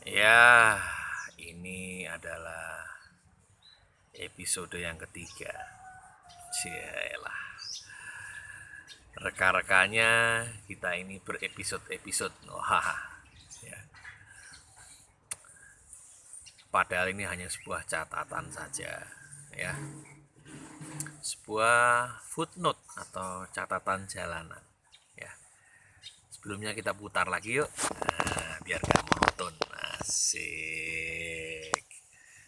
Ya, ini adalah episode yang ketiga. Cielah, reka-rekanya kita ini berepisode-episode. Wah, ya. Padahal ini hanya sebuah catatan saja, ya. Sebuah footnote atau catatan jalanan, ya. Sebelumnya kita putar lagi yuk, biar gak monoton. Asik.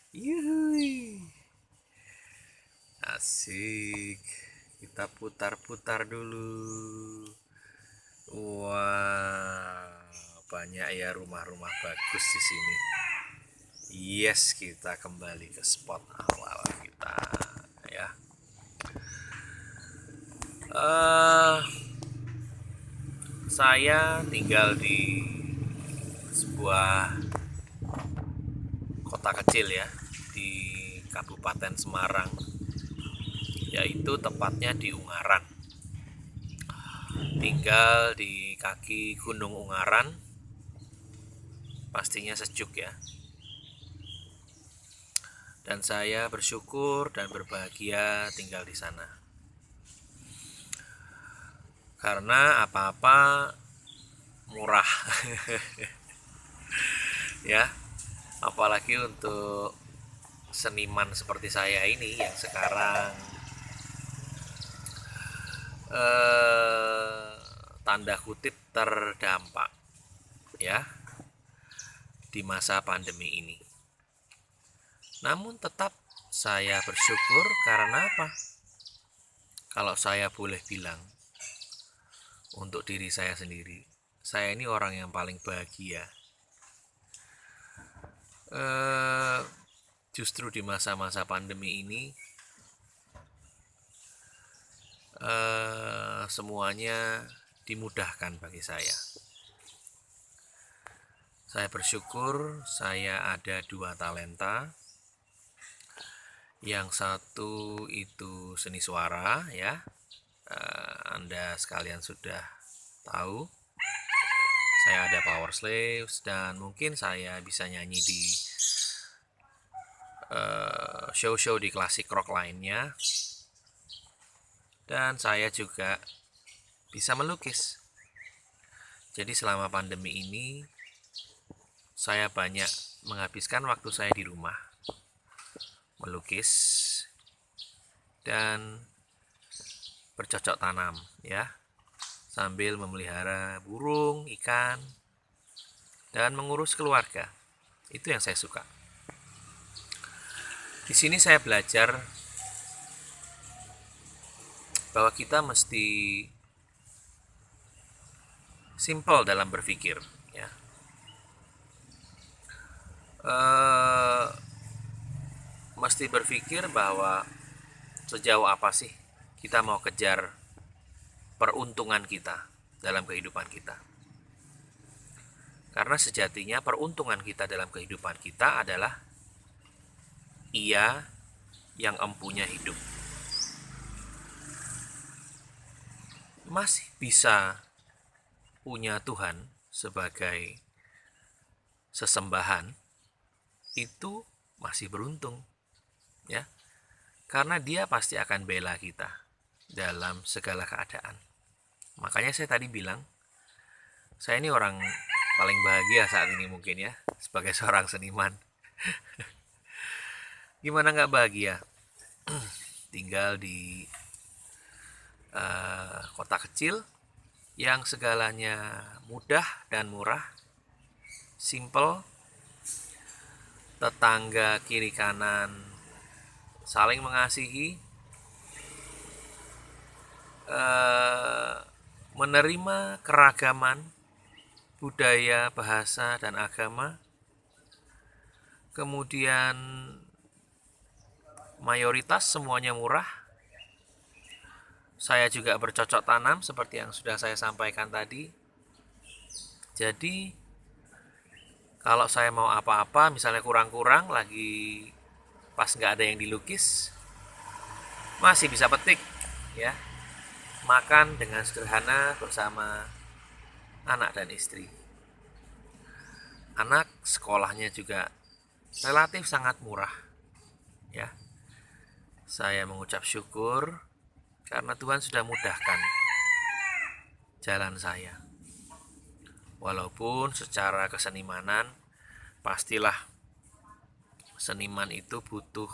Yuhui. Asik. Kita putar-putar dulu. Wah, banyak ya rumah-rumah bagus di sini. Yes, kita kembali ke spot awal kita, ya. eh saya tinggal di sebuah kota kecil ya, di Kabupaten Semarang, yaitu tepatnya di Ungaran. Tinggal di kaki Gunung Ungaran, pastinya sejuk ya. Dan saya bersyukur dan berbahagia tinggal di sana. Karena apa-apa murah. Ya, apalagi untuk seniman seperti saya ini yang sekarang tanda kutip terdampak ya di masa pandemi ini. Namun tetap saya bersyukur karena apa? Kalau saya boleh bilang untuk diri saya sendiri, saya ini orang yang paling bahagia. Justru di masa-masa pandemi ini semuanya dimudahkan bagi saya. Saya bersyukur saya ada 2 talenta. Yang satu itu seni suara ya. Anda sekalian sudah tahu. Saya ada Power Slaves dan mungkin saya bisa nyanyi di show-show di klasik rock lainnya. Dan saya juga bisa melukis. Jadi selama pandemi ini saya banyak menghabiskan waktu saya di rumah melukis dan bercocok tanam ya, sambil memelihara burung, ikan, dan mengurus keluarga. Itu yang saya suka. Di sini saya belajar bahwa kita mesti simple dalam berpikir ya. Mesti berpikir bahwa sejauh apa sih kita mau kejar peruntungan kita dalam kehidupan kita. Karena sejatinya peruntungan kita dalam kehidupan kita adalah Ia yang empunya hidup. Masih bisa punya Tuhan sebagai sesembahan, itu masih beruntung ya. Karena Dia pasti akan bela kita dalam segala keadaan. Makanya saya tadi bilang, saya ini orang paling bahagia saat ini mungkin ya, sebagai seorang seniman. Gimana nggak bahagia? Tinggal di kota kecil yang segalanya mudah dan murah, simple, tetangga kiri kanan saling mengasihi, menerima keragaman budaya, bahasa, dan agama. Kemudian mayoritas semuanya murah. Saya juga bercocok tanam seperti yang sudah saya sampaikan tadi. Jadi kalau saya mau apa-apa, misalnya kurang-kurang lagi pas nggak ada yang dilukis, masih bisa petik ya, makan dengan sederhana bersama anak dan istri. anak sekolahnya juga relatif sangat murah ya. Saya mengucap syukur karena Tuhan sudah mudahkan jalan saya. Walaupun secara kesenimanan pastilah seniman itu butuh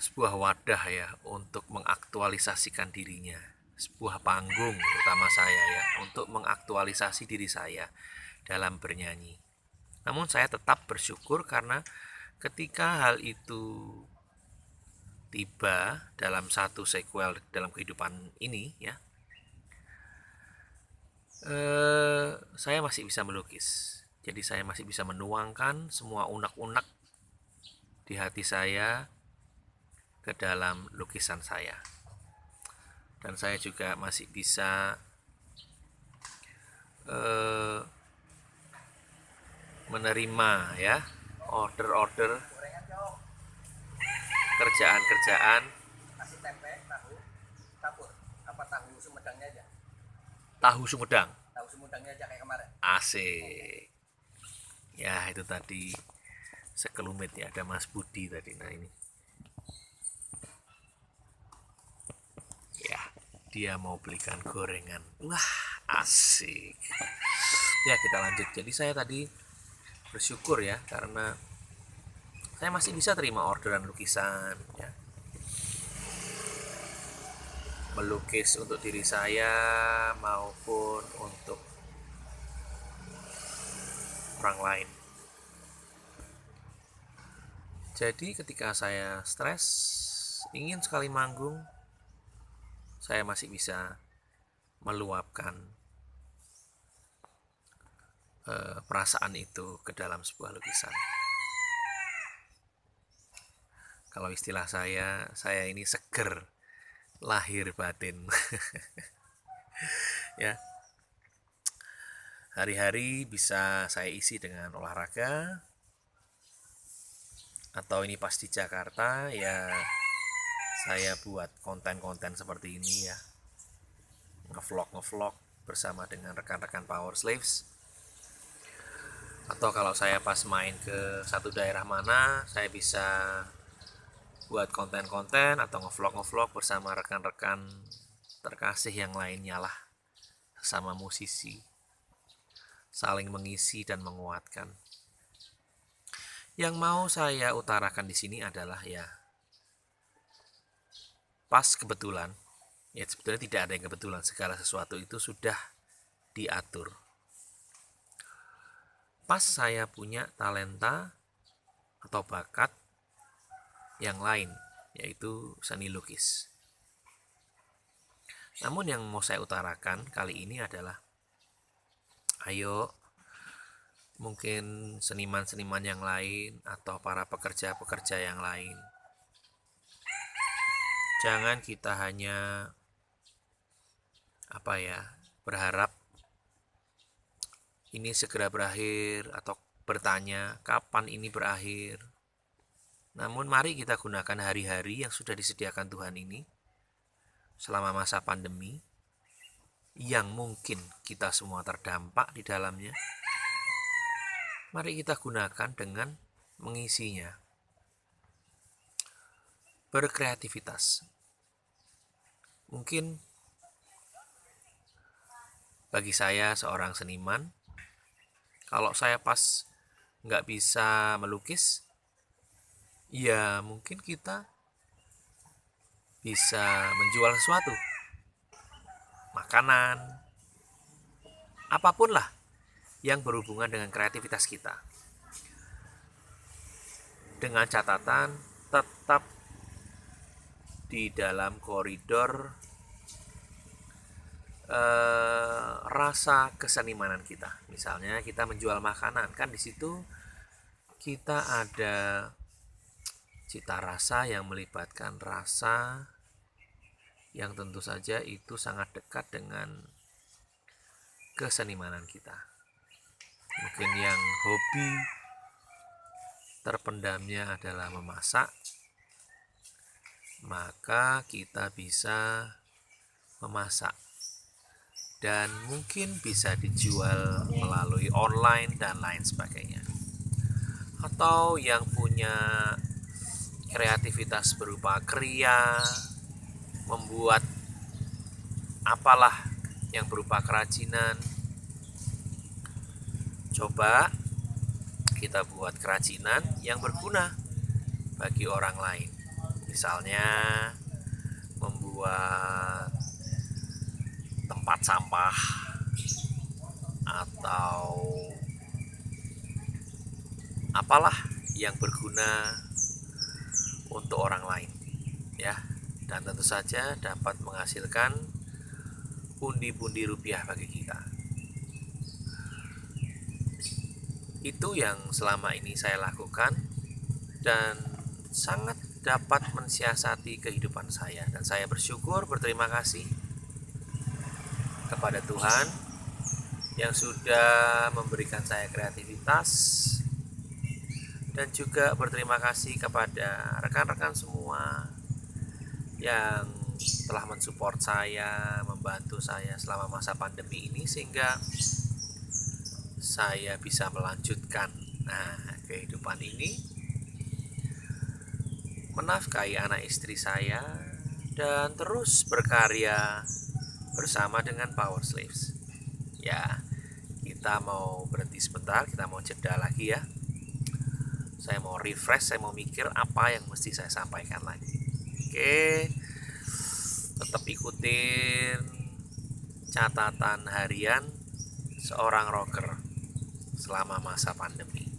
sebuah wadah ya untuk mengaktualisasikan dirinya, sebuah panggung terutama saya ya untuk mengaktualisasi diri saya dalam bernyanyi. Namun saya tetap bersyukur karena ketika hal itu tiba dalam satu sequel dalam kehidupan ini ya, saya masih bisa melukis. Jadi saya masih bisa menuangkan semua unek-unek di hati saya ke dalam lukisan saya. Dan saya juga masih bisa menerima ya order-order kerjaan-kerjaan. Kasih tempe, tahu, tabur. Apa tahu Sumedangnya aja? Tahu Sumedang. Tahu Sumedangnya aja kayak kemarin. Asik. Ya itu tadi sekelumit ya, ada Mas Budi tadi. Nah ini ya, dia mau belikan gorengan. Wah asik. Ya kita lanjut. Jadi saya tadi bersyukur ya karena saya masih bisa terima orderan lukisan ya. Melukis untuk diri saya maupun untuk orang lain. Jadi ketika saya stres, ingin sekali manggung, saya masih bisa meluapkan perasaan itu ke dalam sebuah lukisan. Kalau istilah saya ini seger lahir batin. Ya. Hari-hari bisa saya isi dengan olahraga, atau ini pas di Jakarta ya saya buat konten-konten seperti ini ya, ngevlog bersama dengan rekan-rekan Power Slaves. Atau kalau saya pas main ke satu daerah mana, saya bisa buat konten-konten atau ngevlog bersama rekan-rekan terkasih yang lainnya lah, sesama musisi, saling mengisi dan menguatkan. Yang mau saya utarakan di sini adalah ya, pas kebetulan, ya sebetulnya tidak ada yang kebetulan, segala sesuatu itu sudah diatur. Pas saya punya talenta atau bakat yang lain, yaitu seni lukis. Namun yang mau saya utarakan kali ini adalah, ayo mungkin seniman-seniman yang lain atau para pekerja-pekerja yang lain, jangan kita hanya berharap ini segera berakhir atau bertanya kapan ini berakhir. Namun mari kita gunakan hari-hari yang sudah disediakan Tuhan ini selama masa pandemi, yang mungkin kita semua terdampak di dalamnya. Mari kita gunakan dengan mengisinya. Berkreativitas. Mungkin bagi saya seorang seniman, kalau saya pas nggak bisa melukis, ya mungkin kita bisa menjual sesuatu, makanan, apapun lah yang berhubungan dengan kreativitas kita, dengan catatan tetap di dalam koridor rasa kesenimanan kita. Misalnya kita menjual makanan, kan di situ kita ada cita rasa yang melibatkan rasa yang tentu saja itu sangat dekat dengan kesenimanan kita. Mungkin yang hobi terpendamnya adalah memasak, maka kita bisa memasak dan mungkin bisa dijual melalui online dan lain sebagainya. Atau yang punya kreativitas berupa kriya, membuat apalah yang berupa kerajinan, coba kita buat kerajinan yang berguna bagi orang lain. Misalnya membuat tempat sampah atau apalah yang berguna untuk orang lain, ya. Dan tentu saja dapat menghasilkan pundi-pundi rupiah bagi kita. Itu yang selama ini saya lakukan dan sangat dapat mensiasati kehidupan saya, dan saya bersyukur, berterima kasih kepada Tuhan yang sudah memberikan saya kreativitas, dan juga berterima kasih kepada rekan-rekan semua yang telah mensupport saya, membantu saya selama masa pandemi ini, sehingga saya bisa melanjutkan kehidupan ini, menafkahi anak istri saya, dan terus berkarya bersama dengan Power Slaves. Ya, kita mau berhenti sebentar, kita mau jeda lagi ya. Saya mau refresh, saya mau mikir apa yang mesti saya sampaikan lagi. Oke, tetap ikutin catatan harian seorang rocker selama masa pandemi.